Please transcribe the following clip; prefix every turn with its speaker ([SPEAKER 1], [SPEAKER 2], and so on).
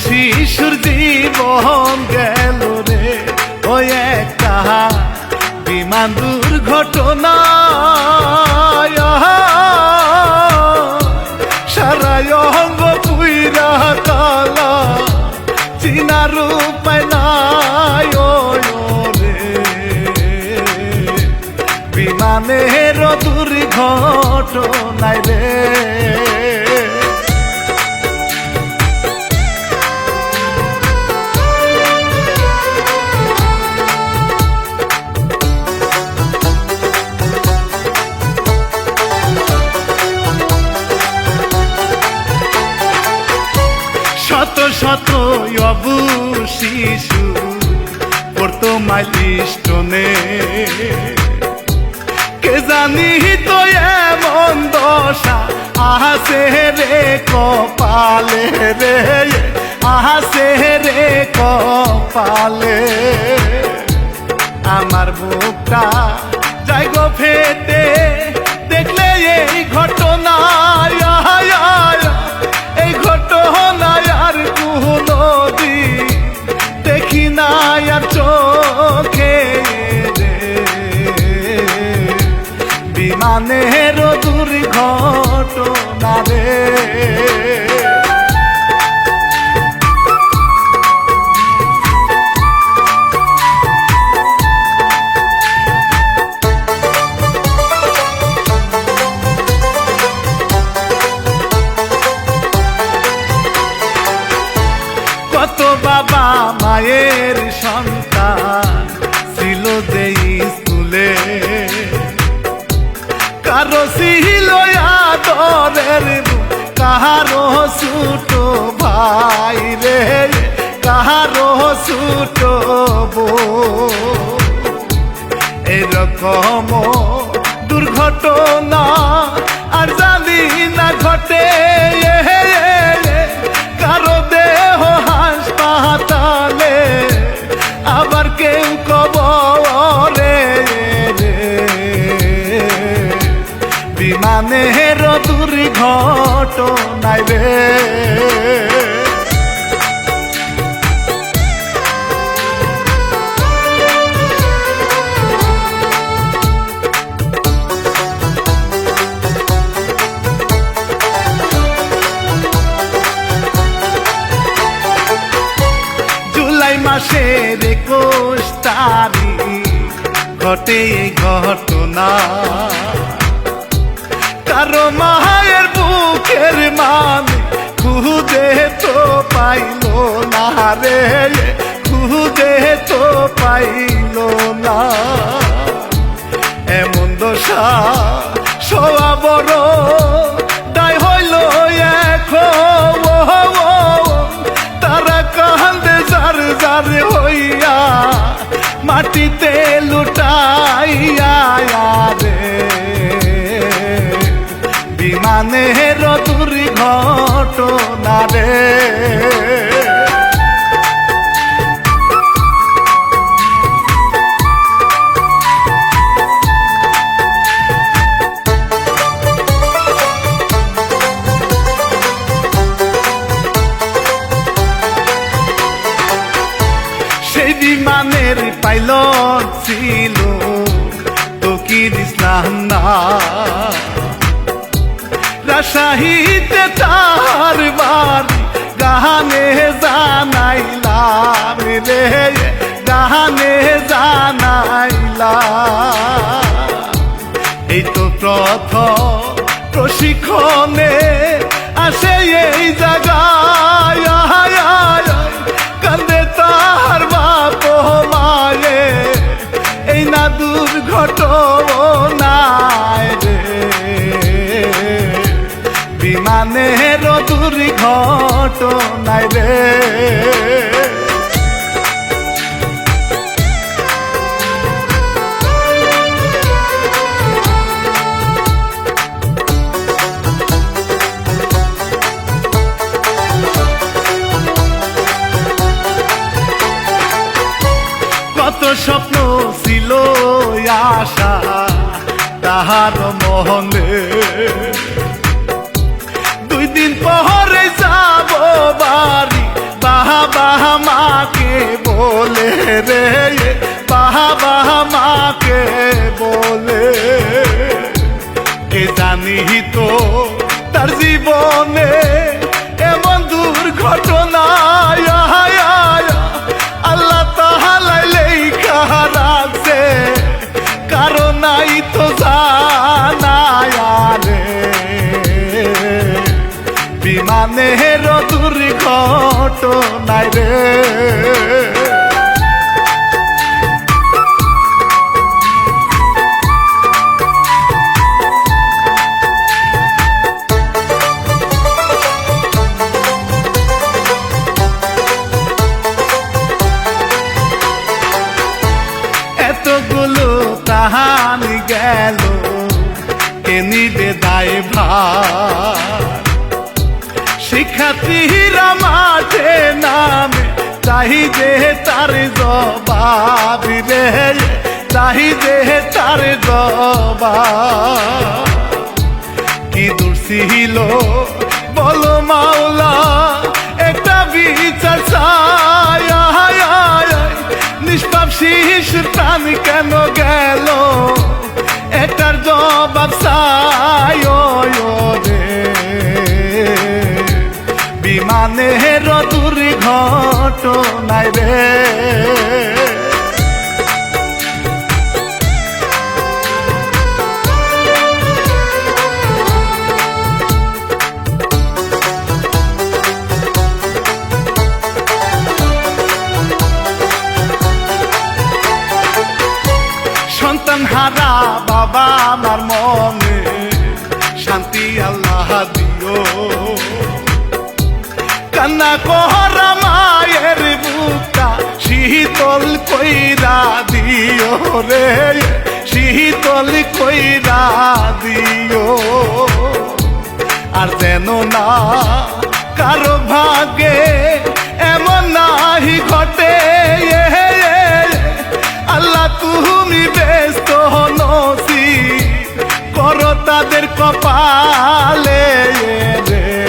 [SPEAKER 1] শিশুর জীবন গেল রে ওই একটা বিমান দুর্ঘটনা সারা অঙ্গ পুইরা কালা চিনার উপায় নাই রে বিমানের দুর্ঘটনায় রে শত শত অবু শিশু পড়তো মাইলস্টোনে কে জানি তো এমন দশা আহাসে রে কপালে রে আহাসে রে কপালে আমার বুকটা যাই গো ফেটে দেখলে এই ঘটনা এই ঘটনা আর কোনদিন দেখি না আর চোখে রে বিমানের দুর্ঘটনা রে কত বাবা মায়ের সন্তান ছিল যে স্কুলে কারো ছিল আদরের কাহারো ছোট ভাই রে কাহারো ছোট বোন এরকম দুর্ঘটনা আর জানি না ঘটে কারো দেহ হাসপাতালে আবার কেউ কবরে বিমানের দুর্ঘটনায় রে মাসের 21 তারিখ ঘটে ঘটনা কারো মায়ের বুকের মান খুঁজে তো পাইল না রে খুঁজে তো পাইল না এমন দশা সওয়া বড় দায় হইল এখন তারা কান্দে যার যার হইয়া মাটিতে লুটাইয়া রে বিমানের দুর্ঘটনা রে বিমানের পাইলট ছিল তকির ইসলাম না রাজশাহীতে তার বাড়ি গানে জানাইলাম রে গানে জানাইলাম এই তো প্রথম প্রশিক্ষণে আসে এই জায়গায় কান্দে তার বাপ মায়ে এই না দুর্ঘটনায় রে বিমানের দুর্ঘটনায় রে কত স্বপ্ন ছিল আশা তাহার মহলে 2 দিন পরে যাব বাড়ি রে বাবা মাকে বলে কে জানি তো তার জীবনে এমন দুর্ঘটনা আল্লাহ তাআলা লেখা রাখছে কারণ নাই তো জানায় রে বিমানের দুর্ঘটনায় রে এতগুলো প্রাণ গেল কে নিবে দায়ভার শিক্ষার্থীরা মাঠে নামে চাহি যে তার জবাব রে চাহি যে তার জবাব কি দূর ছিল বলো মাওলা একটা বিচার চাই নিষ্পাপ শিশু প্রাণ কেন গেল এটার জবাব চাই রে বিমানের দুর্ঘটনায় রে সন্তান হারা বাবা আমার মনে শান্তি আল্লাহ দিও কান্না করা মায়ের বুকটা শীতল কইরা দিও রে শীতল কইরা দিও আর যেন না কারো ভাগে এমন নাহি ঘটে আল্লাহ তুমি ব্যস্ত নসিব করো তাদের কপালে রে